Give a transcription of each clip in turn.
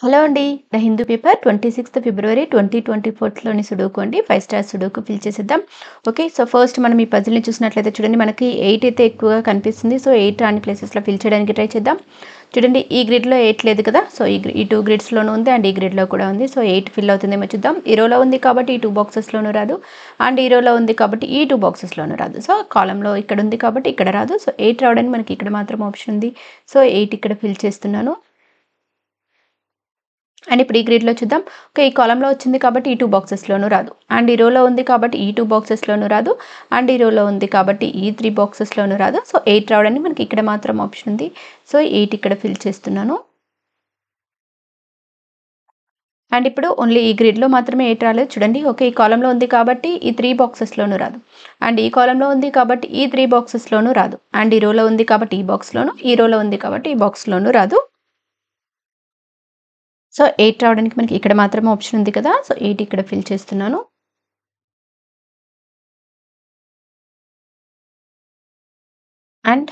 Hello అండి. The Hindu paper 26థ్ February 2024లోని సుడోకు అండి. 5 స్టార్ సుడోకు ఫిల్ చేసేద్దాం. ఓకే. సో, ఫస్ట్ మనం ఈ పజిల్‌ని చూసినట్లయితే చూడండి మనకి 8 అయితే ఎక్కువగా కనిపిస్తుంది. సో, 8 రాని ప్లేసెస్‌లో ఫిల్ చేయడానికి ట్రై చేద్దాం. చూడండి ఈ గ్రిడ్‌లో 8 లేదు కదా! సో, ఈ 2 గ్రిడ్స్‌లోనూ ఉంది అండ్ ఈ గ్రిడ్‌లో కూడా ఉంది. సో, 8 ఫిల్ అవుతుందేమో చూద్దాం. ఈ రోలో ఉంది కాబట్టి ఈ 2 బాక్సెస్‌లోనూ రాదు. అండ్ ఈ రోలో ఉంది కాబట్టి ఈ 2 బాక్సెస్‌లోనూ రాదు. సో, కాలమ్‌లో ఇక్కడ ఉంది కాబట్టి ఇక్కడ రాదు. సో, 8 రావడానికి మనకి ఇక్కడ మాత్రం ఆప్షన్ ఉంది. సో, 8 ఇక్కడ ఫిల్ చేస్తున్నాను. అండ్ ఇప్పుడు ఈ గ్రిడ్‌లో చూద్దాం. ఓకే. ఈ కాలమ్‌లో వచ్చింది కాబట్టి ఈ 2 బాక్సెస్‌లోనూ రాదు. అండ్ ఈ రోలో ఉంది కాబట్టి ఈ 2 బాక్సెస్‌లోనూ రాదు. అండ్ ఈ రోలో ఉంది కాబట్టి ఈ 3 బాక్సెస్‌లోనూ రాదు. సో, 8 రావడానికి మనకి ఇక్కడ మాత్రం ఆప్షన్ ఉంది. సో, 8 ఇక్కడ ఫిల్ చేస్తున్నాను. అండ్ ఇప్పుడు ఓన్లీ ఈ గ్రిడ్‌లో మాత్రమే 8 రాలేదు చూడండి. ఓకే. ఈ కాలమ్‌లో ఉంది కాబట్టి ఈ 3 బాక్సెస్‌లోనూ రాదు. అండ్ ఈ కాలమ్‌లో ఉంది కాబట్టి ఈ 3 బాక్సెస్‌లోనూ రాదు. అండ్ ఈ రోలో ఉంది కాబట్టి ఈ బాక్స్‌లోను, ఈ రోలో ఉంది కాబట్టి ఈ బాక్స్‌లోనూ రాదు. సో, 8 రావడానికి మనకి ఇక్కడ మాత్రమే ఆప్షన్ ఉంది కదా! సో, 8 ఇక్కడ ఫిల్ చేస్తున్నాను. అండ్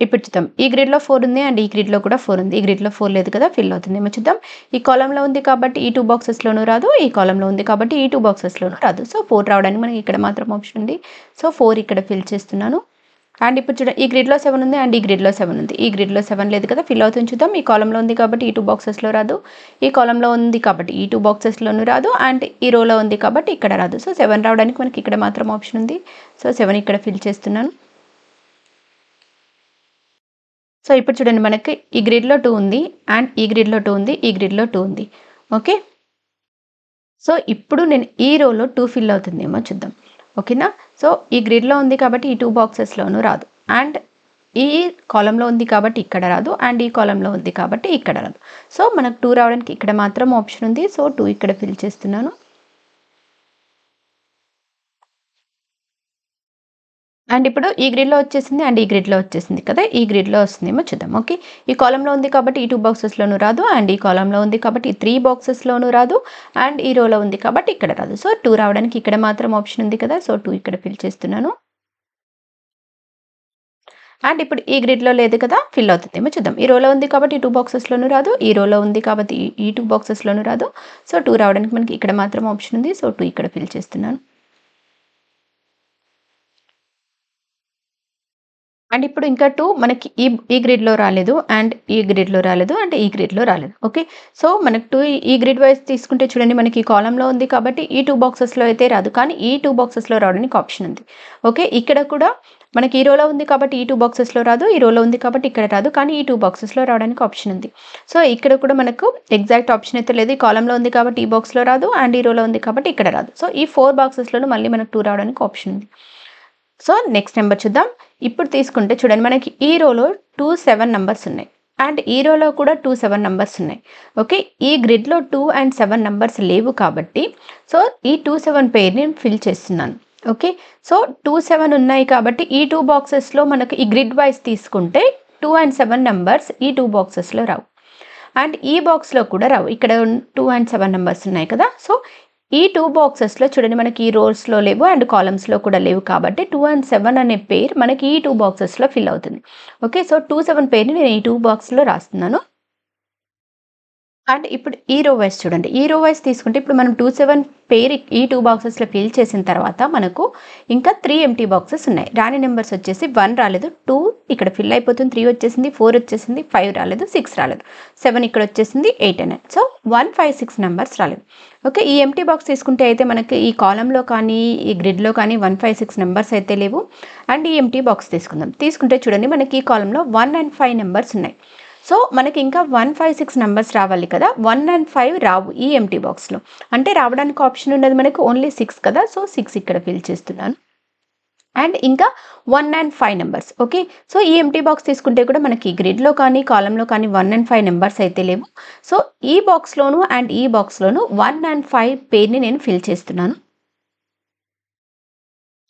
ఇప్పుడు చూద్దాం. ఈ గ్రిడ్‌లో 4 ఉంది అండ్ ఈ గ్రిడ్‌లో కూడా 4 ఉంది. ఈ గ్రిడ్‌లో 4 లేదు కదా! ఫిల్ అవుతుందేమో చూద్దాం. ఈ కాలమ్‌లో ఉంది కాబట్టి ఈ 2 బాక్సెస్‌లోనూ రాదు. ఈ కాలమ్‌లో ఉంది కాబట్టి ఈ 2 బాక్సెస్‌లోనూ రాదు. సో, 4 రావడానికి మనకి ఇక్కడ మాత్రం ఆప్షన్ ఉంది. సో, 4 ఇక్కడ ఫిల్ చేస్తున్నాను. అండ్ ఇప్పుడు ఈ గ్రిడ్‌లో 7 ఉంది అండ్ ఈ గ్రిడ్‌లో 7 ఉంది. ఈ గ్రిడ్‌లో 7 లేదు కదా! ఫిల్ అవుతుంది చూద్దాం. ఈ కాలమ్‌లో ఉంది కాబట్టి ఈ 2 బాక్సెస్‌లో రాదు. ఈ కాలమ్‌లో ఉంది కాబట్టి ఈ 2 బాక్సెస్‌లోనూ రాదు. అండ్ ఈ రోలో ఉంది కాబట్టి ఇక్కడ రాదు. సో, 7 రావడానికి మనకి ఇక్కడ మాత్రం ఆప్షన్ ఉంది. సో, 7 ఇక్కడ ఫిల్ చేస్తున్నాను. సో, ఇప్పుడు చూడండి మనకి ఈ గ్రిడ్‌లో 2 ఉంది. అండ్ ఈ గ్రిడ్‌లో 2 ఉంది. ఈ గ్రిడ్‌లో 2 ఉంది. ఓకే. సో, ఇప్పుడు నేను ఈ రోలో 2 ఫిల్ అవుతుందేమో చూద్దాం. ఓకేనా? సో, ఈ గ్రిడ్‌లో ఉంది కాబట్టి ఈ 2 బాక్సెస్‌లోనూ రాదు. అండ్ ఈ కాలమ్‌లో ఉంది కాబట్టి ఇక్కడ రాదు. అండ్ ఈ కాలమ్‌లో ఉంది కాబట్టి ఇక్కడ రాదు. సో, మనకు 2 రావడానికి ఇక్కడ మాత్రం ఆప్షన్ ఉంది. సో, 2 ఇక్కడ ఫిల్ చేస్తున్నాను. అండ్ ఇప్పుడు ఈ గ్రిడ్‌లో వచ్చేసింది అండ్ ఈ గ్రిడ్‌లో వచ్చేసింది కదా! ఈ గ్రిడ్‌లో వస్తుందేమో చూద్దాం. ఓకే. ఈ కాలమ్‌లో ఉంది కాబట్టి ఈ 2 బాక్సెస్‌లోనూ రాదు. అండ్ ఈ కాలమ్‌లో ఉంది కాబట్టి ఈ 3 బాక్సెస్‌లోనూ రాదు. అండ్ ఈ రోలో ఉంది కాబట్టి ఇక్కడ రాదు. సో, 2 రావడానికి ఇక్కడ మాత్రం ఆప్షన్ ఉంది కదా! సో, 2 ఇక్కడ ఫిల్ చేస్తున్నాను. అండ్ ఇప్పుడు ఈ గ్రిడ్‌లో లేదు కదా! ఫిల్ అవుతుందేమో చూద్దాం. ఈ రోలో ఉంది కాబట్టి ఈ 2 బాక్సెస్‌లోనూ రాదు. ఈ రోలో ఉంది కాబట్టి ఈ 2 బాక్సెస్‌లోనూ రాదు. సో, 2 రావడానికి మనకి ఇక్కడ మాత్రం ఆప్షన్ ఉంది. సో, 2 ఇక్కడ ఫిల్ చేస్తున్నాను. అండ్ ఇప్పుడు ఇంకా 2 మనకి ఈ గ్రిడ్‌లో రాలేదు. అండ్ ఈ గ్రిడ్‌లో రాలేదు. అండ్ ఈ గ్రిడ్‌లో రాలేదు. ఓకే. సో, మనకు 2 ఈ గ్రిడ్ వైస్ తీసుకుంటే చూడండి మనకి ఈ కాలమ్‌లో ఉంది కాబట్టి ఈ 2 బాక్సెస్‌లో అయితే రాదు. కానీ ఈ 2 బాక్సెస్‌లో రావడానికి ఆప్షన్ ఉంది. ఓకే. ఇక్కడ కూడా మనకి ఈ రోలో ఉంది కాబట్టి ఈ 2 బాక్సెస్‌లో రాదు. ఈ రోలో ఉంది కాబట్టి ఇక్కడ రాదు. కానీ ఈ 2 బాక్సెస్‌లో రావడానికి ఆప్షన్ ఉంది. సో, ఇక్కడ కూడా మనకు ఎగ్జాక్ట్ ఆప్షన్ అయితే లేదు. ఈ కాలమ్‌లో ఉంది కాబట్టి ఈ బాక్స్‌లో రాదు. అండ్ ఈ రోలో ఉంది కాబట్టి ఇక్కడ రాదు. సో, ఈ 4 బాక్సెస్‌లోనూ మళ్ళీ మనకు 2 రావడానికి ఆప్షన్ ఉంది. సో, నెక్స్ట్ నంబర్ చూద్దాం. ఇప్పుడు తీసుకుంటే చూడండి మనకి ఈ రోలో 2, 7 నంబర్స్ ఉన్నాయి. అండ్ ఈ రోలో కూడా 2, 7 నంబర్స్ ఉన్నాయి. ఓకే. ఈ గ్రిడ్‌లో 2 అండ్ 7 నంబర్స్ లేవు కాబట్టి సో, ఈ 2, 7 పెయిర్‌ని నేను ఫిల్ చేస్తున్నాను. ఓకే. సో, 2, 7 ఉన్నాయి కాబట్టి ఈ 2 బాక్సెస్‌లో మనకు ఈ గ్రిడ్ వైస్ తీసుకుంటే 2 అండ్ 7 నంబర్స్ ఈ 2 బాక్సెస్‌లో రావు. అండ్ ఈ బాక్స్‌లో కూడా రావు. ఇక్కడ 2 అండ్ 7 నంబర్స్ ఉన్నాయి కదా! సో, ఈ 2 బాక్సెస్‌లో చూడండి మనకి ఈ రోస్‌లో లేవు అండ్ కాలమ్స్‌లో కూడా లేవు కాబట్టి 2 అండ్ 7 అనే పెయిర్ మనకి ఈ 2 బాక్సెస్‌లో ఫిల్ అవుతుంది. ఓకే. సో, 2, 7 పెయిర్‌ని నేను ఈ 2 బాక్స్‌లో రాస్తున్నాను. అండ్ ఇప్పుడు ఈ రో వైస్ చూడండి. ఈ రో వైస్ తీసుకుంటే ఇప్పుడు మనం 2, 7 పెయిర్ ఈ 2 బాక్సెస్‌లో ఫిల్ చేసిన తర్వాత మనకు ఇంకా 3 ఎంప్టీ బాక్సెస్ ఉన్నాయి. రాని నంబర్స్ వచ్చేసి 1 రాలేదు. 2 ఇక్కడ ఫిల్ అయిపోతుంది. 3 వచ్చేసింది. 4 వచ్చేసింది. 5 రాలేదు. 6 రాలేదు. 7 ఇక్కడ వచ్చేసింది. 8 and 9. సో, 1, 5, 6 నంబర్స్ రాలేదు. ఓకే. ఈ ఎంప్టీ బాక్స్ తీసుకుంటే అయితే మనకి ఈ కాలమ్‌లో కానీ, ఈ గ్రిడ్‌లో కానీ 1, 5, 6 నంబర్స్ అయితే లేవు. అండ్ ఈ ఎంప్టీ బాక్స్ తీసుకుందాం. తీసుకుంటే చూడండి మనకి ఈ కాలమ్‌లో 1 and 5 నంబర్స్ ఉన్నాయి. సో, మనకి ఇంకా 1, 5, 6 నంబర్స్ రావాలి కదా! 1 and 5 రావు ఈ ఎంప్టీ బాక్స్‌లో. అంటే రావడానికి ఆప్షన్ ఉన్నది మనకు ఓన్లీ 6 కదా! సో, 6 ఇక్కడ ఫిల్ చేస్తున్నాను. అండ్ ఇంకా 1 and 5 నంబర్స్. ఓకే. సో, ఈ ఎంప్టీ బాక్స్ తీసుకుంటే కూడా మనకి గ్రిడ్‌లో కానీ, కాలమ్‌లో కానీ 1 and 5 నంబర్స్ అయితే లేవు. సో, ఈ బాక్స్‌లోను అండ్ ఈ బాక్స్‌లోను 1 and 5 పెయిర్‌ని నేను ఫిల్ చేస్తున్నాను.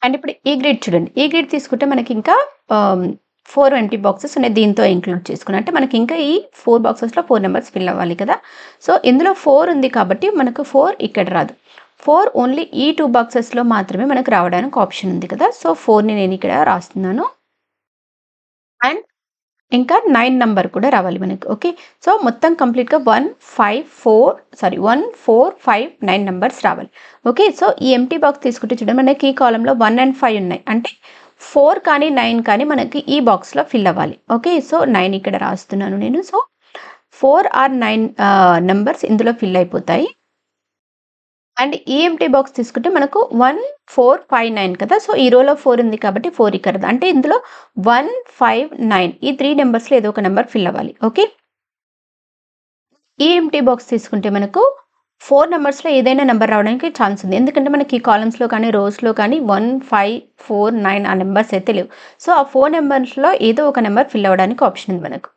అండ్ ఇప్పుడు ఈ గ్రిడ్ చూడండి. ఈ గ్రిడ్ తీసుకుంటే మనకి ఇంకా 4 ఎంప్టీ బాక్సెస్ ఉన్నాయి. దీంతో ఇంక్లూడ్ చేసుకొని. అంటే మనకి ఇంకా ఈ 4 బాక్సెస్‌లో 4 నంబర్స్ ఫిల్ అవ్వాలి కదా! సో, ఇందులో 4 ఉంది కాబట్టి మనకు 4 ఇక్కడ రాదు. 4 ఓన్లీ ఈ 2 బాక్సెస్‌లో మాత్రమే మనకు రావడానికి ఆప్షన్ ఉంది కదా! సో, 4ని నేను ఇక్కడ రాస్తున్నాను. అండ్ ఇంకా 9 నంబర్ కూడా రావాలి మనకి. ఓకే. సో, మొత్తం కంప్లీట్‌గా 1, 5, 4 సారీ 1, 4, 5, 9 నంబర్స్ రావాలి. ఓకే. సో, ఈ ఎంప్టీ బాక్స్ తీసుకుంటే చూడండి మనకి ఈ కాలమ్‌లో 1 అండ్ 5 ఉన్నాయి. అంటే 4 కానీ, 9 కానీ మనకి ఈ బాక్స్‌లో ఫిల్ అవ్వాలి. ఓకే. సో, 9 ఇక్కడ రాస్తున్నాను నేను. సో, 4 ఆర్ 9 నంబర్స్ ఇందులో ఫిల్ అయిపోతాయి. అండ్ ఈ ఎంప్టీ బాక్స్ తీసుకుంటే మనకు 1, 4, 5, 9 కదా! సో, ఈ రోలో 4 ఉంది కాబట్టి 4 ఇక్కడ. అంటే ఇందులో 1, 5, 9 ఈ 3 నంబర్స్‌లో ఏదో ఒక నంబర్ ఫిల్ అవ్వాలి. ఓకే. ఈ ఎంప్టీ బాక్స్ తీసుకుంటే మనకు 4 నంబర్స్‌లో ఏదైనా నంబర్ రావడానికి ఛాన్స్ ఉంది. ఎందుకంటే మనకి ఈ కాలమ్స్‌లో కానీ, రోస్‌లో కానీ 1, 5, 4, 9 ఆ నంబర్స్ అయితే లేవు. సో, ఆ 4 నంబర్స్‌లో ఏదో ఒక నంబర్ ఫిల్ అవ్వడానికి ఆప్షన్ ఉంది మనకు.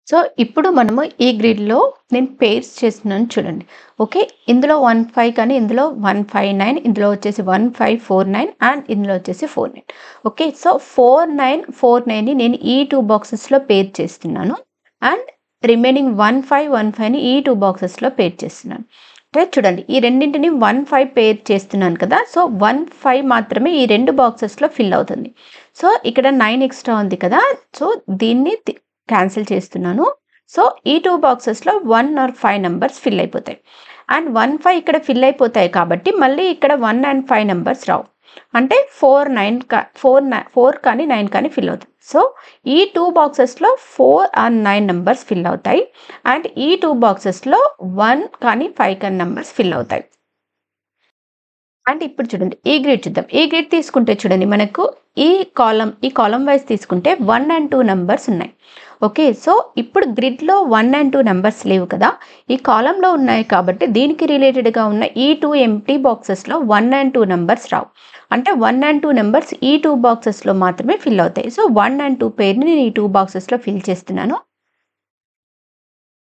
సో, ఇప్పుడు మనము ఈ గ్రిడ్‌లో నేను పెయిర్స్ చేస్తున్నాను చూడండి. ఓకే. ఇందులో 1, 5 కానీ ఇందులో 1, 5, 9 ఇందులో వచ్చేసి 1, 5, 4, 9 అండ్ ఇందులో వచ్చేసి 4, 9. ఓకే. సో, 4, 9, 4, 9ని నేను ఈ 2 బాక్సెస్‌లో పెయిర్ చేస్తున్నాను. అండ్ రిమైనింగ్ 1, 5, 1, 5ని ఈ 2 బాక్సెస్‌లో పెయిర్ చేస్తున్నాను. అంటే చూడండి ఈ రెండింటిని 1, 5 పెయిర్ చేస్తున్నాను కదా! సో, 1, 5 మాత్రమే ఈ 2 బాక్సెస్‌లో ఫిల్ అవుతుంది. సో, ఇక్కడ 9 ఎక్స్‌ట్రా ఉంది కదా! సో, దీన్ని క్యాన్సిల్ చేస్తున్నాను. సో, ఈ 2 బాక్సెస్‌లో 1 ఆర్ 5 నంబర్స్ ఫిల్ అయిపోతాయి. అండ్ 1, 5 ఇక్కడ ఫిల్ అయిపోతాయి కాబట్టి మళ్ళీ ఇక్కడ 1 అండ్ 5 నంబర్స్ రావు. అంటే 4 కానీ 9 కానీ ఫిల్ అవుతాయి. సో, ఈ 2 బాక్సెస్‌లో 4 ఆర్ 9 నంబర్స్ ఫిల్ అవుతాయి. అండ్ ఈ 2 బాక్సెస్‌లో 1 కానీ 5 కానీ నంబర్స్ ఫిల్ అవుతాయి. అండ్ ఇప్పుడు చూడండి ఈ గ్రిడ్ చూద్దాం. ఈ గ్రిడ్ తీసుకుంటే చూడండి మనకు ఈ కాలమ్ వైస్ తీసుకుంటే 1 అండ్ 2 నంబర్స్ ఉన్నాయి. ఓకే. సో, ఇప్పుడు గ్రిడ్‌లో 1 అండ్ 2 నంబర్స్ లేవు కదా! ఈ కాలమ్‌లో ఉన్నాయి కాబట్టి దీనికి రిలేటెడ్‌గా ఉన్న ఈ 2 ఎంప్టీ బాక్సెస్‌లో 1 అండ్ 2 నంబర్స్ రావు. అంటే 1 అండ్ 2 నంబర్స్ ఈ 2 బాక్సెస్‌లో మాత్రమే ఫిల్ అవుతాయి. సో, 1 అండ్ 2 పెయిర్‌ని నేను ఈ 2 బాక్సెస్‌లో ఫిల్ చేస్తున్నాను.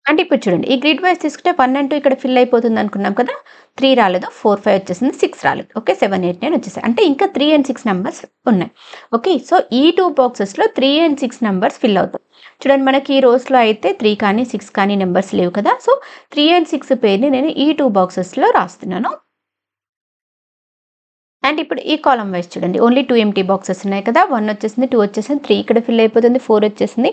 అంటే ఇప్పుడు చూడండి ఈ గ్రిడ్ వైస్ తీసుకుంటే 1 అండ్ 2 ఇక్కడ ఫిల్ అయిపోతుంది అనుకున్నాం కదా! 3 రాలేదు. 4, 5 వచ్చేసింది. 6 రాలేదు. ఓకే. 7, 8, 9 వచ్చేసాయి. అంటే ఇంకా 3 అండ్ 6 నంబర్స్ ఉన్నాయి. ఓకే. సో, ఈ 2 బాక్సెస్‌లో 3 అండ్ 6 నంబర్స్ ఫిల్ అవుతాయి. చూడండి మనకి ఈ రోస్‌లో అయితే 3 కానీ, 6 కానీ నంబర్స్ లేవు కదా! సో, 3 అండ్ 6 పెయిర్‌ని నేను ఈ 2 బాక్సెస్‌లో రాస్తున్నాను. అండ్ ఇప్పుడు ఈ కాలమ్ వైస్ చూడండి. ఓన్లీ 2 ఎంప్టీ బాక్సెస్ ఉన్నాయి కదా! 1 వచ్చేసింది, 2 వచ్చేసింది, 3 ఇక్కడ ఫిల్ అయిపోతుంది, 4 వచ్చేసింది,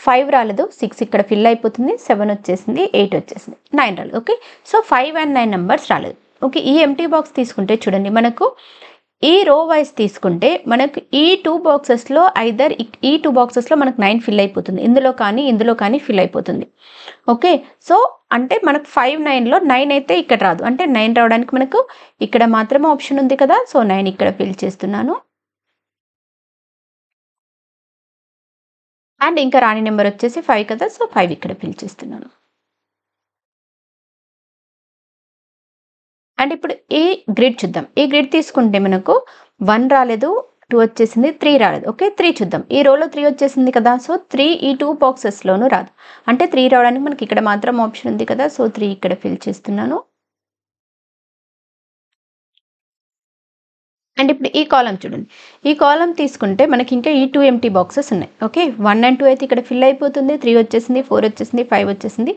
5 రాలేదు, 6 ఇక్కడ ఫిల్ అయిపోతుంది, 7 వచ్చేసింది, 8 వచ్చేసింది, 9 రాలేదు. ఓకే. సో, 5 అండ్ 9 నంబర్స్ రాలేదు. ఓకే. ఈ ఎంప్టీ బాక్స్ తీసుకుంటే చూడండి మనకు ఈ రో వైస్ తీసుకుంటే మనకు ఈ 2 బాక్సెస్‌లో ఐదర్ ఈ 2 బాక్సెస్‌లో మనకు 9 ఫిల్ అయిపోతుంది. ఇందులో కానీ ఫిల్ అయిపోతుంది. ఓకే. సో, అంటే మనకు 5, 9లో 9 అయితే ఇక్కడ రాదు. అంటే 9 రావడానికి మనకు ఇక్కడ మాత్రమే ఆప్షన్ ఉంది కదా! సో, 9 ఇక్కడ ఫిల్ చేస్తున్నాను. అండ్ ఇంకా రాని నంబర్ వచ్చేసి 5 కదా! సో, 5 ఇక్కడ ఫిల్ చేస్తున్నాను. అండ్ ఇప్పుడు ఈ గ్రిడ్ చూద్దాం. ఈ గ్రిడ్ తీసుకుంటే మనకు 1 రాలేదు, 2 వచ్చేసింది, 3 రాలేదు. ఓకే. 3 చూద్దాం. ఈ రోలో 3 వచ్చేసింది కదా! సో, 3 ఈ 2 బాక్సెస్‌లోనూ రాదు. అంటే 3 రావడానికి మనకి ఇక్కడ మాత్రం ఆప్షన్ ఉంది కదా! సో, 3 ఇక్కడ ఫిల్ చేస్తున్నాను. అండ్ ఇప్పుడు ఈ కాలమ్ చూడండి. ఈ కాలమ్ తీసుకుంటే మనకి ఇంకా ఈ 2 ఎంప్టీ బాక్సెస్ ఉన్నాయి. ఓకే. 1 అండ్ 2 అయితే ఇక్కడ ఫిల్ అయిపోతుంది. 3 వచ్చేసింది, 4 వచ్చేసింది, 5 వచ్చేసింది,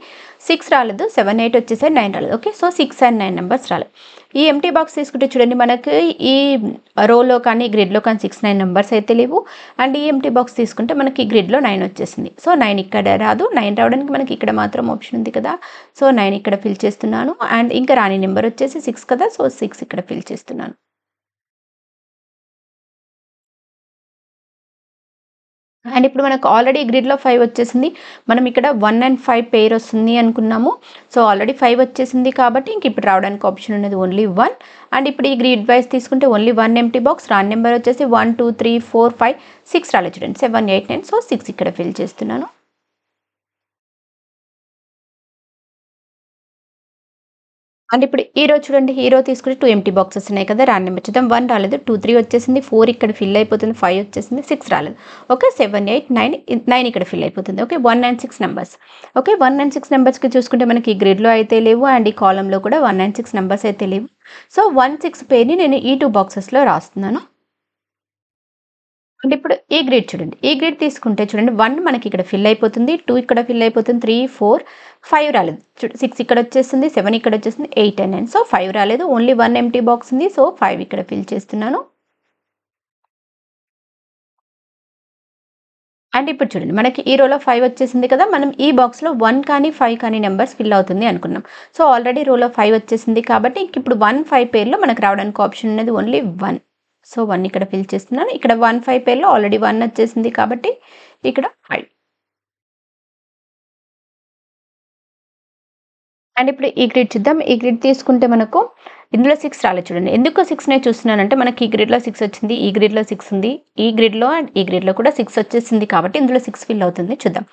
6 రాలేదు, 7, 8 వచ్చేసాయి, 9 రాలేదు. ఓకే. సో, 6 అండ్ 9 నంబర్స్ రాలేదు. ఈ ఎంప్టీ బాక్స్ తీసుకుంటే చూడండి మనకి ఈ రోలో కానీ, గ్రిడ్‌లో కానీ 6, 9 నంబర్స్ అయితే లేవు. అండ్ ఈ ఎంప్టీ బాక్స్ తీసుకుంటే మనకి గ్రిడ్‌లో 9 వచ్చేసింది. సో, 9 ఇక్కడ రాదు. 9 రావడానికి మనకి ఇక్కడ మాత్రం ఆప్షన్ ఉంది కదా! సో, 9 ఇక్కడ ఫిల్ చేస్తున్నాను. అండ్ ఇంకా రాని నంబర్ వచ్చేసి 6 కదా! సో, 6 ఇక్కడ ఫిల్ చేస్తున్నాను. అండ్ ఇప్పుడు మనకు ఆల్రెడీ గ్రిడ్‌లో 5 వచ్చేసింది. మనం ఇక్కడ 1 అండ్ 5 పెయిర్ వస్తుంది అనుకున్నాము. సో, ఆల్రెడీ 5 వచ్చేసింది కాబట్టి ఇంక ఇప్పుడు రావడానికి ఆప్షన్ ఉన్నది ఓన్లీ 1. అండ్ ఇప్పుడు ఈ గ్రిడ్ వైస్ తీసుకుంటే ఓన్లీ 1 ఎంప్టీ బాక్స్. రాని నంబర్ వచ్చేసి 1, 2, 3, 4, 5, 6 రాలేదు చూడండి. 7, 8, 9 సో, 6 ఇక్కడ ఫిల్ చేస్తున్నాను. అండ్ ఇప్పుడు ఈ రో చూడండి. ఈ రో తీసుకుంటే 2 ఎంప్టీ బాక్సెస్ ఉన్నాయి కదా! రాని నంబర్ చూద్దాం. 1 రాలేదు. 2, 3 వచ్చేసింది. 4 ఇక్కడ ఫిల్ అయిపోతుంది. 5 వచ్చేసింది. 6 రాలేదు. ఓకే. 7, 8, 9 ఇక్కడ ఫిల్ అయిపోతుంది. Okay. 1 and 6 numbers. Okay. 1 and 6 నంబర్స్‌కి చూసుకుంటే మనకి ఈ గ్రిడ్‌లో అయితే లేవు. అండ్ ఈ కాలమ్‌లో కూడా 1 అండ్ 6 నంబర్స్ అయితే లేవు. సో, 1, 6 పెయిర్‌ని నేను ఈ 2 బాక్సెస్‌లో రాస్తున్నాను. అంటే ఇప్పుడు ఈ గ్రిడ్ చూడండి. ఈ గ్రిడ్ తీసుకుంటే చూడండి 1 మనకి ఇక్కడ ఫిల్ అయిపోతుంది. 2 ఇక్కడ ఫిల్ అయిపోతుంది. 3, 4, 5 రాలేదు. 6 ఇక్కడ వచ్చేసింది. 7 ఇక్కడ వచ్చేసింది. 8 అండ్ 9 సో, 5 రాలేదు. ఓన్లీ 1 ఎంప్టీ బాక్స్ ఉంది. సో, 5 ఇక్కడ ఫిల్ చేస్తున్నాను. అండ్ ఇప్పుడు చూడండి మనకి ఈ రోలో 5 వచ్చేసింది కదా, మనం ఈ బాక్స్లో 1 కానీ 5 కానీ నెంబర్స్ ఫిల్ అవుతుంది అనుకున్నాం. సో ఆల్రెడీ రోలో 5 వచ్చేసింది కాబట్టి ఇప్పుడు 1 5 పేర్లో మనకు రావడానికి ఆప్షన్ అనేది ఓన్లీ 1. సో 1 ఇక్కడ ఫిల్ చేస్తున్నాను. ఇక్కడ 1 5 పేర్లో ఆల్రెడీ 1 వచ్చేసింది కాబట్టి ఇక్కడ 5. అండ్ ఇప్పుడు ఈ గ్రిడ్ చూద్దాం. ఈ గ్రిడ్ తీసుకుంటే మనకు ఇందులో 6 రాలేదు చూడండి. ఎందుకు 6నే చూస్తున్నానంటే మనకి ఈ గ్రిడ్లో 6 వచ్చింది, ఈ గ్రిడ్లో 6 ఉంది, ఈ గ్రిడ్లో అండ్ ఈ గ్రిడ్లో కూడా 6 వచ్చేసింది కాబట్టి ఇందులో 6 ఫిల్ అవుతుంది చూద్దాం.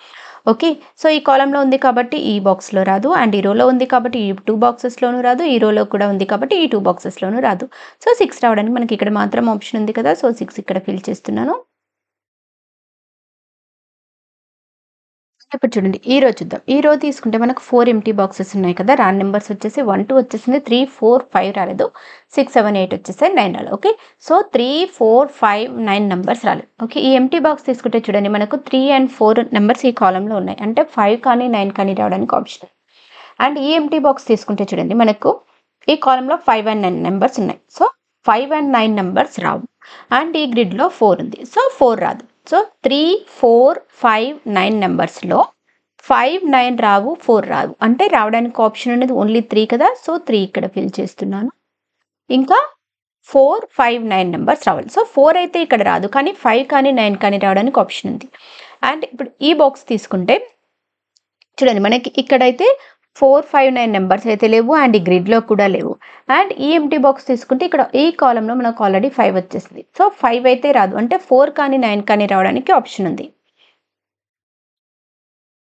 ఓకే, సో ఈ కాలంలో ఉంది కాబట్టి ఈ బాక్స్లో రాదు, అండ్ ఈ రోలో ఉంది కాబట్టి ఈ 2 బాక్సెస్లోనూ రాదు, ఈ రోలో కూడా ఉంది కాబట్టి ఈ 2 బాక్సెస్లోనూ రాదు. సో 6 రావడానికి మనకి ఇక్కడ మాత్రం ఆప్షన్ ఉంది కదా, సో 6 ఇక్కడ ఫిల్ చేస్తున్నాను. ఇప్పుడు చూడండి ఈ రో చూద్దాం. ఈ రో తీసుకుంటే మనకు 4 ఎంప్టీ బాక్సెస్ ఉన్నాయి కదా, రాని నెంబర్స్ వచ్చేసి 1 2 వచ్చేసింది, 3 4 5 రాలేదు, 6 7 8 వచ్చేసాయి, 9 రాలేదు. ఓకే, సో 3 4 5 9 నెంబర్స్ రాలేదు. ఓకే, ఈ ఎంప్టీ బాక్స్ తీసుకుంటే చూడండి మనకు 3 and 4 నెంబర్స్ ఈ కాలంలో ఉన్నాయి, అంటే 5 కానీ 9 కానీ రావడానికి ఆప్షన్. అండ్ ఈ ఎంప్టీ బాక్స్ తీసుకుంటే చూడండి మనకు ఈ కాలంలో 5 and 9 నెంబర్స్ ఉన్నాయి. So 5 and 9 numbers Rao. And ఈ గ్రిడ్లో 4 ఉంది, సో 4 రాదు. సో 3 4 5 9 నెంబర్స్లో 5 9 రావు, 4 రావు, అంటే రావడానికి ఆప్షన్ అనేది ఓన్లీ 3 కదా, సో 3 ఇక్కడ ఫిల్ చేస్తున్నాను. ఇంకా 4 5 9 నెంబర్స్ రావాలి. సో 4 అయితే ఇక్కడ రాదు, కానీ 5 కానీ 9 కానీ రావడానికి ఆప్షన్ ఉంది. అండ్ ఇప్పుడు ఈ బాక్స్ తీసుకుంటే చూడండి మనకి ఇక్కడైతే 4 5 9 నెంబర్స్ అయితే లేవు, అండ్ ఈ గ్రిడ్లో కూడా లేవు. అండ్ ఈ ఎంప్టీ బాక్స్ తీసుకుంటే ఇక్కడ ఈ కాలంలో మనకు ఆల్రెడీ 5 వచ్చేసింది. సో 5 అయితే రాదు, అంటే 4 కానీ 9 కానీ రావడానికి ఆప్షన్ ఉంది.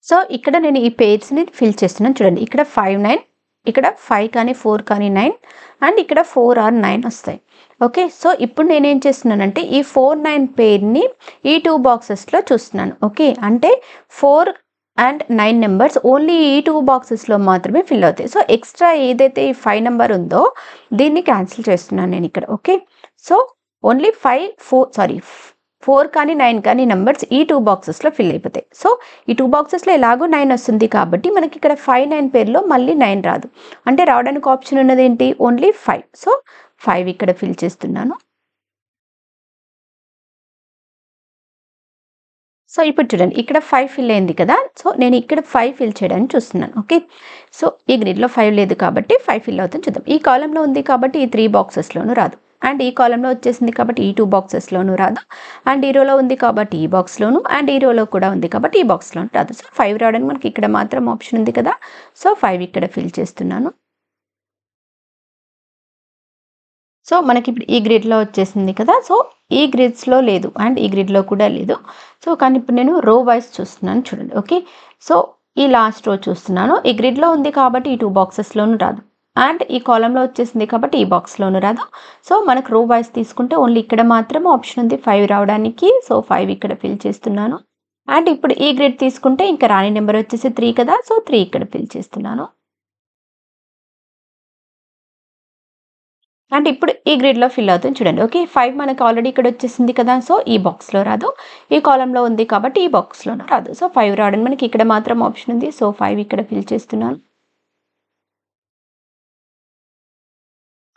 సో ఇక్కడ నేను ఈ పేర్స్ని ఫిల్ చేస్తున్నాను చూడండి. ఇక్కడ 5 9, ఇక్కడ 5 కానీ 4 కానీ 9, అండ్ ఇక్కడ 4 or 9 వస్తాయి. ఓకే, సో ఇప్పుడు నేనేం చేస్తున్నానంటే ఈ 4 9 పేర్ని ఈ 2 బాక్సెస్లో చూస్తున్నాను. ఓకే, అంటే 4 and 9 నెంబర్స్ ఓన్లీ ఈ 2 బాక్సెస్లో మాత్రమే ఫిల్ అవుతాయి. సో ఎక్స్ట్రా ఏదైతే ఈ 5 నెంబర్ ఉందో దీన్ని క్యాన్సిల్ చేస్తున్నాను నేను ఇక్కడ. ఓకే, సో ఓన్లీ 4 కానీ 9 కానీ నెంబర్స్ ఈ 2 బాక్సెస్లో ఫిల్ అయిపోతాయి. సో ఈ 2 బాక్సెస్లో ఎలాగో 9 వస్తుంది కాబట్టి మనకి ఇక్కడ 5 9 పేర్లో మళ్ళీ 9 రాదు, అంటే రావడానికి ఆప్షన్ ఉన్నది ఏంటి, ఓన్లీ 5. సో 5 ఇక్కడ ఫిల్ చేస్తున్నాను. సో ఇప్పుడు చూడండి ఇక్కడ 5 ఫిల్ అయింది కదా, సో నేను ఇక్కడ 5 ఫిల్ చేయడానికి చూస్తున్నాను. ఓకే, సో ఈ గ్రిడ్లో 5 లేదు కాబట్టి 5 ఫిల్ అవుతుంది చూద్దాం. ఈ కాలంలో ఉంది కాబట్టి ఈ 3 బాక్సెస్లోనూ రాదు, అండ్ ఈ కాలంలో వచ్చేసింది కాబట్టి ఈ 2 బాక్సెస్లోనూ రాదు, అండ్ ఈ రోలో ఉంది కాబట్టి ఈ బాక్స్లోను, అండ్ ఈ రోలో కూడా ఉంది కాబట్టి ఈ బాక్స్లోనూ రాదు. సో 5 రావడానికి మనకి ఇక్కడ మాత్రం ఆప్షన్ ఉంది కదా, సో 5 ఇక్కడ ఫిల్ చేస్తున్నాను. సో మనకి ఇప్పుడు ఈ గ్రిడ్లో వచ్చేసింది కదా, సో ఈ గ్రిడ్స్లో లేదు, అండ్ ఈ గ్రిడ్లో కూడా లేదు. సో కానీ ఇప్పుడు నేను రో వైజ్ చూస్తున్నాను చూడండి. ఓకే, సో ఈ లాస్ట్ రో చూస్తున్నాను. ఈ గ్రిడ్లో ఉంది కాబట్టి ఈ 2 బాక్సెస్లోనూ రాదు, అండ్ ఈ కాలంలో వచ్చేసింది కాబట్టి ఈ బాక్స్లోనూ రాదు. సో మనకు రో వైజ్ తీసుకుంటే ఓన్లీ ఇక్కడ మాత్రమే ఆప్షన్ ఉంది 5 రావడానికి. సో 5 ఇక్కడ ఫిల్ చేస్తున్నాను. అండ్ ఇప్పుడు ఈ గ్రిడ్ తీసుకుంటే ఇంకా రాని నెంబర్ వచ్చేసి 3 కదా, సో 3 ఇక్కడ ఫిల్ చేస్తున్నాను. అంటే ఇప్పుడు ఈ గ్రిడ్లో ఫిల్ అవుతుంది చూడండి. ఓకే, 5 మనకు ఆల్రెడీ ఇక్కడ వచ్చేసింది కదా, సో ఈ బాక్స్లో రాదు, ఈ కాలంలో ఉంది కాబట్టి ఈ బాక్స్లోనూ రాదు. సో 5 రావడానికి మనకి ఇక్కడ మాత్రం ఆప్షన్ ఉంది. సో 5 ఇక్కడ ఫిల్ చేస్తున్నాను.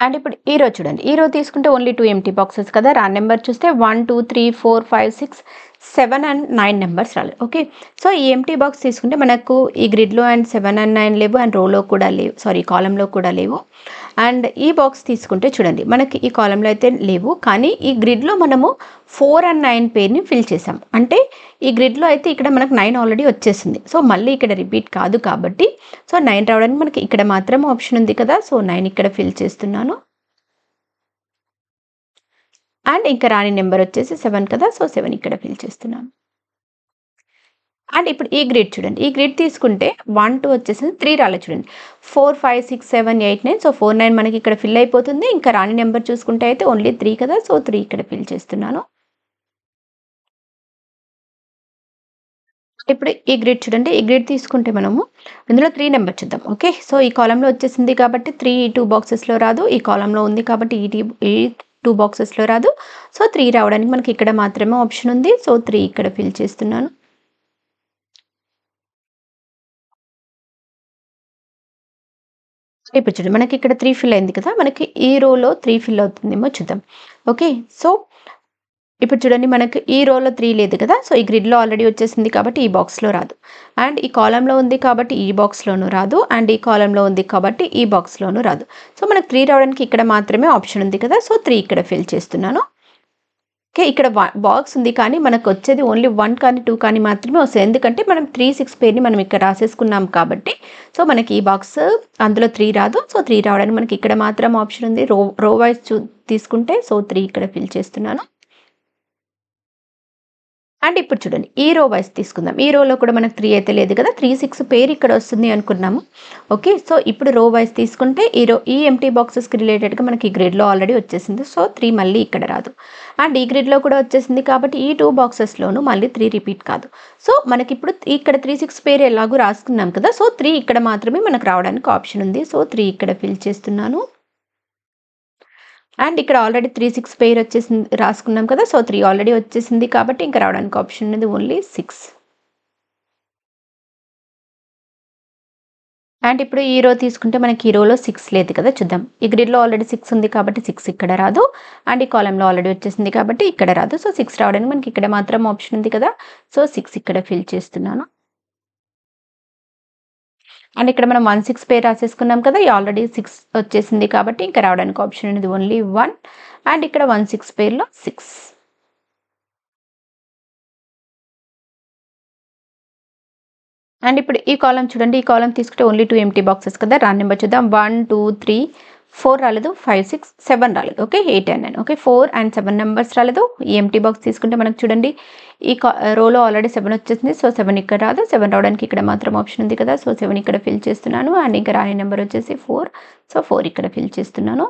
అండ్ ఇప్పుడు ఈ రో చూడండి. ఈ రో తీసుకుంటే ఓన్లీ 2 ఎంప్టీ బాక్సెస్ కదా, రాని నెంబర్ చూస్తే 1 2 3 4 5 6 7 and 9 నెంబర్స్ రాలేదు. ఓకే, సో ఈ ఎంప్టీ బాక్స్ తీసుకుంటే మనకు ఈ గ్రిడ్లో అండ్ 7 and 9 లేవు, అండ్ రోలో కూడా లేవు, సారీ కాలంలో కూడా లేవు. అండ్ ఈ బాక్స్ తీసుకుంటే చూడండి మనకి ఈ కాలంలో అయితే లేవు, కానీ ఈ గ్రిడ్లో మనము 4 and 9 పేర్ని ఫిల్ చేసాం, అంటే ఈ గ్రిడ్లో అయితే ఇక్కడ మనకు 9 ఆల్రెడీ వచ్చేసింది. సో మళ్ళీ ఇక్కడ రిపీట్ కాదు కాబట్టి సో 9 రావడానికి మనకి ఇక్కడ మాత్రం ఆప్షన్ ఉంది కదా, సో 9 ఇక్కడ ఫిల్ చేస్తున్నాను. అండ్ ఇంకా రాని నెంబర్ వచ్చేసి 7 కదా, సో 7 ఇక్కడ ఫిల్ చేస్తున్నాను. అండ్ ఇప్పుడు ఈ గ్రిడ్ చూడండి. ఈ గ్రిడ్ తీసుకుంటే 1 2 వచ్చేసింది, 3 రాలేదు చూడండి. 4 5 6 7 8 9, సో 4 9 మనకి ఇక్కడ ఫిల్ అయిపోతుంది. ఇంకా రాని నెంబర్ చూసుకుంటే అయితే ఓన్లీ 3 కదా, సో 3 ఇక్కడ ఫిల్ చేస్తున్నాను. ఇప్పుడు ఈ గ్రిడ్ చూడండి. ఈ గ్రిడ్ తీసుకుంటే మనము ఇందులో 3 నెంబర్ చూద్దాం. ఓకే, సో ఈ కాలంలో వచ్చేసింది కాబట్టి 3 ఈ 2 బాక్సెస్లో రాదు, ఈ కాలంలో ఉంది కాబట్టి ఈ 2 బాక్సెస్లో రాదు. సో 3 రావడానికి మనకి ఇక్కడ మాత్రమే ఆప్షన్ ఉంది. సో 3 ఇక్కడ ఫిల్ చేస్తున్నాను. ఇప్పుడు చూడండి మనకి ఇక్కడ 3 ఫిల్ అయింది కదా, మనకి ఈ రోలో 3 ఫిల్ అవుతుందేమో చూద్దాం. ఓకే, సో ఇప్పుడు చూడండి మనకు ఈ రోలో 3 లేదు కదా, సో ఈ గ్రిడ్లో ఆల్రెడీ వచ్చేసింది కాబట్టి ఈ బాక్స్లో రాదు, అండ్ ఈ కాలంలో ఉంది కాబట్టి ఈ బాక్స్లోనూ రాదు, అండ్ ఈ కాలంలో ఉంది కాబట్టి ఈ బాక్స్లోనూ రాదు. సో మనకు 3 రావడానికి ఇక్కడ మాత్రమే ఆప్షన్ ఉంది కదా, సో 3 ఇక్కడ ఫిల్ చేస్తున్నాను. ఓకే, ఇక్కడ బాక్స్ ఉంది కానీ మనకు వచ్చేది ఓన్లీ 1 కానీ 2 కానీ మాత్రమే వస్తాయి, ఎందుకంటే మనం 3 6 పేర్ని మనం ఇక్కడ రాసేసుకున్నాం కాబట్టి. సో మనకి ఈ బాక్స్ అందులో 3 రాదు, సో 3 రావడానికి మనకి ఇక్కడ మాత్రం ఆప్షన్ ఉంది. రో వైజ్ తీసుకుంటే సో 3 ఇక్కడ ఫిల్ చేస్తున్నాను. అండ్ ఇప్పుడు చూడండి ఈ రో వైజ్ తీసుకుందాం. ఈ రోలో కూడా మనకు 3 అయితే లేదు కదా, 3 6 పేరు ఇక్కడ వస్తుంది అనుకున్నాము. ఓకే, సో ఇప్పుడు రో వైజ్ తీసుకుంటే ఈ ఎంటీ బాక్సెస్కి రిలేటెడ్గా మనకి గ్రిడ్లో ఆల్రెడీ వచ్చేసింది, సో 3 మళ్ళీ ఇక్కడ రాదు. అండ్ ఈ గ్రిడ్లో కూడా వచ్చేసింది కాబట్టి ఈ 2 బాక్సెస్లోనూ మళ్ళీ 3 రిపీట్ కాదు. సో మనకి ఇప్పుడు ఇక్కడ 3 6 పేరు ఎలాగూ రాసుకున్నాం కదా, సో 3 ఇక్కడ మాత్రమే మనకు రావడానికి ఆప్షన్ ఉంది. సో 3 ఇక్కడ ఫిల్ చేస్తున్నాను. అండ్ ఇక్కడ ఆల్రెడీ 3 6 పేరు వచ్చేసింది రాసుకున్నాం కదా, సో 3 ఆల్రెడీ వచ్చేసింది కాబట్టి ఇంకా రావడానికి ఆప్షన్ ఉంది ఓన్లీ 6. అండ్ ఇప్పుడు ఈ రో తీసుకుంటే మనకి ఈ రోలో 6 లేదు కదా, చూద్దాం. ఈ గ్రిడ్లో ఆల్రెడీ 6 ఉంది కాబట్టి 6 ఇక్కడ రాదు, అండ్ ఈ కాలంలో ఆల్రెడీ వచ్చేసింది కాబట్టి ఇక్కడ రాదు. సో 6 రావడానికి మనకి ఇక్కడ మాత్రం ఆప్షన్ ఉంది కదా, సో 6 ఇక్కడ ఫిల్ చేస్తున్నాను. అండ్ ఇక్కడ మనం 1 6 పేరు రాసేసుకున్నాం కదా, ఆల్రెడీ 6 వచ్చేసింది కాబట్టి ఇంకా రావడానికి ఆప్షన్ అనేది ఓన్లీ 1, అండ్ ఇక్కడ 1 6 పేరులో 6. అండ్ ఇప్పుడు ఈ కాలం చూడండి, ఈ కాలం తీసుకుంటే ఓన్లీ 2 ఎంటీ బాక్సెస్ కదా, రాన్ నెంబర్ చూద్దాం. 1 2 3 4 రాలేదు, 5 6 7 రాలేదు. Okay, 8 and 9. Okay, 4 and 7 numbers రాలేదు. ఈ ఎంటీ బాక్స్ తీసుకుంటే మనకు చూడండి ఈ రోలో ఆల్రెడీ 7 వచ్చేసింది, సో 7 ఇక్కడ రాదు. 7 రావడానికి ఇక్కడ మాత్రం ఆప్షన్ ఉంది కదా, సో 7 ఇక్కడ ఫిల్ చేస్తున్నాను. అండ్ ఇంకా రాని నెంబర్ వచ్చేసి 4, సో 4 ఇక్కడ ఫిల్ చేస్తున్నాను.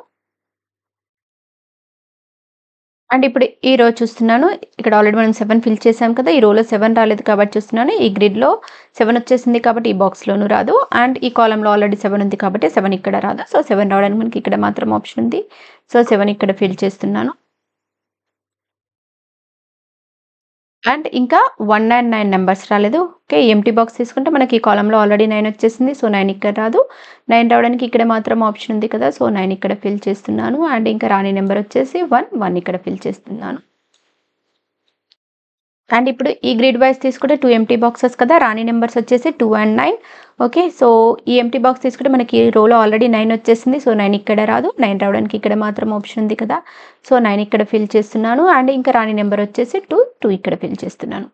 అండ్ ఇప్పుడు ఈ రో చూస్తున్నాను, ఇక్కడ ఆల్రెడీ మనం 7 ఫిల్ చేసాం కదా, ఈ రోలో 7 రాలేదు కాబట్టి చూస్తున్నాను. ఈ గ్రిడ్లో 7 వచ్చేసింది కాబట్టి ఈ బాక్స్లోనూ రాదు, అండ్ ఈ కాలంలో ఆల్రెడీ 7 ఉంది కాబట్టి 7 ఇక్కడ రాదు. సో 7 రావడానికి మనకి ఇక్కడ మాత్రం ఆప్షన్ ఉంది, సో 7 ఇక్కడ ఫిల్ చేస్తున్నాను. అండ్ ఇంకా 1 and 9 నెంబర్స్ రాలేదు. ఓకే, ఎంటీ బాక్స్ తీసుకుంటే మనకి ఈ కాలంలో ఆల్రెడీ 9 వచ్చేసింది, సో 9 ఇక్కడ రాదు. 9 రావడానికి ఇక్కడ మాత్రం ఆప్షన్ ఉంది కదా, సో 9 ఇక్కడ ఫిల్ చేస్తున్నాను. అండ్ ఇంకా రాని నెంబర్ వచ్చేసి 1 ఇక్కడ ఫిల్ చేస్తున్నాను. అండ్ ఇప్పుడు ఈ గ్రిడ్ వైజ్ తీసుకుంటే 2 ఎంటీ బాక్సెస్ కదా, రాని నెంబర్స్ వచ్చేసి 2 and 9. ఓకే, సో ఈ ఎంటీ బాక్స్ తీసుకుంటే మనకి ఈ రోలో ఆల్రెడీ 9 వచ్చేసింది, సో 9 ఇక్కడ రాదు. 9 రావడానికి ఇక్కడ మాత్రం ఆప్షన్ ఉంది కదా, సో 9 ఇక్కడ ఫిల్ చేస్తున్నాను. అండ్ ఇంకా రాని నెంబర్ వచ్చేసి 2 ఇక్కడ ఫిల్ చేస్తున్నాను.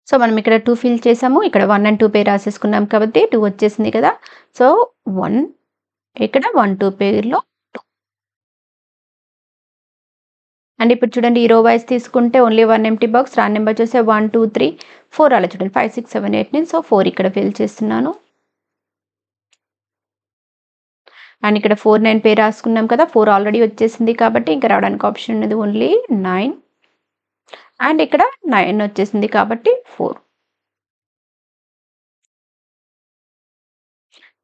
సో మనం ఇక్కడ 2 ఫిల్ చేసాము, ఇక్కడ 1 and 2 పేరు రాసేసుకున్నాం కాబట్టి 2 వచ్చేసింది కదా, సో 1 ఇక్కడ 1 2 పేరులో. అండ్ ఇప్పుడు చూడండి ఈ రో వైజ్ తీసుకుంటే ఓన్లీ 1 ఎంటీ బాక్స్, రాన్ నెంబర్ చూస్తే 1 2 3 4 అలా చూడండి, 5 6 7 8 9, సో 4 ఇక్కడ ఫిల్ చేస్తున్నాను. అండ్ ఇక్కడ 4 9 పేరు రాసుకున్నాం కదా, 4 ఆల్రెడీ వచ్చేసింది కాబట్టి ఇంకా రావడానికి ఆప్షన్ ఉన్నది ఓన్లీ 9, అండ్ ఇక్కడ 9 వచ్చేసింది కాబట్టి 4.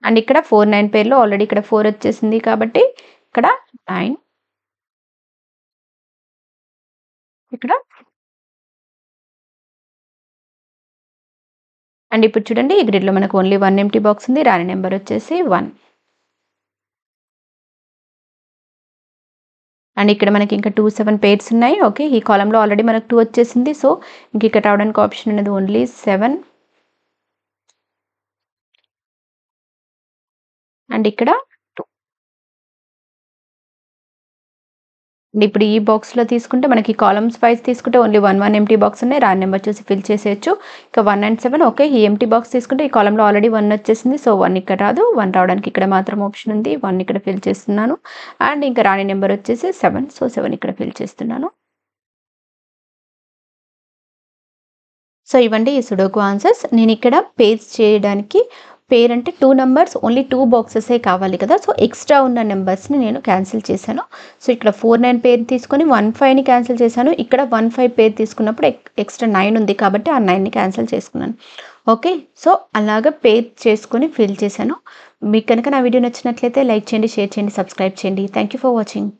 అండ్ ఇక్కడ 4 9 పేరులో ఆల్రెడీ ఇక్కడ 4 వచ్చేసింది కాబట్టి ఇక్కడ 9, ఇక్కడ. అండ్ ఇప్పుడు చూడండి ఈ గ్రిడ్లో మనకు ఓన్లీ 1 ఎంటీ బాక్స్ ఉంది, రాని నెంబర్ వచ్చేసి 1. అండ్ ఇక్కడ మనకి ఇంకా 2 7 పేర్స్ ఉన్నాయి. ఓకే, ఈ కాలంలో ఆల్రెడీ మనకు 2 వచ్చేసింది, సో ఇంక ఇక్కడ రావడానికి ఆప్షన్ అనేది ఓన్లీ 7. అండ్ ఇక్కడ 2. అండ్ ఇప్పుడు ఈ బాక్స్లో తీసుకుంటే మనకి కాలమ్స్ వైజ్ తీసుకుంటే ఓన్లీ 1 1 ఎంటీ బాక్స్ ఉన్నాయి, రాని నెంబర్ చూసి ఫిల్ చేసేయచ్చు. ఇంకా 1 and 7. ఓకే, ఈ ఎంటీ బాక్స్ తీసుకుంటే ఈ కాలంలో ఆల్రెడీ 1 వచ్చేసింది, సో 1 ఇక్కడ రాదు. 1 రావడానికి ఇక్కడ మాత్రం ఆప్షన్ ఉంది, 1 ఇక్కడ ఫిల్ చేస్తున్నాను. అండ్ ఇంకా రాని నెంబర్ వచ్చేసి 7, సో 7 ఇక్కడ ఫిల్ చేస్తున్నాను. సో ఇవ్వండి ఈ సుడోకు ఆన్సర్స్. నేను ఇక్కడ పేజ్ చేయడానికి పేర్ అంటే 2 నంబర్స్ ఓన్లీ 2 బాక్సెసే కావాలి కదా, సో ఎక్స్ట్రా ఉన్న నెంబర్స్ని నేను క్యాన్సిల్ చేశాను. సో ఇక్కడ 4 9 పేరు తీసుకొని 1 5ని క్యాన్సిల్ చేశాను. ఇక్కడ 1 5 పేరు తీసుకున్నప్పుడు ఎక్స్ట్రా 9 ఉంది కాబట్టి ఆ 9ని క్యాన్సిల్ చేసుకున్నాను. ఓకే, సో అలాగా పేర్ చేసుకొని ఫిల్ చేశాను. మీకు కనుక నా వీడియో నచ్చినట్లయితే లైక్ చేయండి, షేర్ చేయండి, సబ్స్క్రైబ్ చేయండి. Thank you for watching.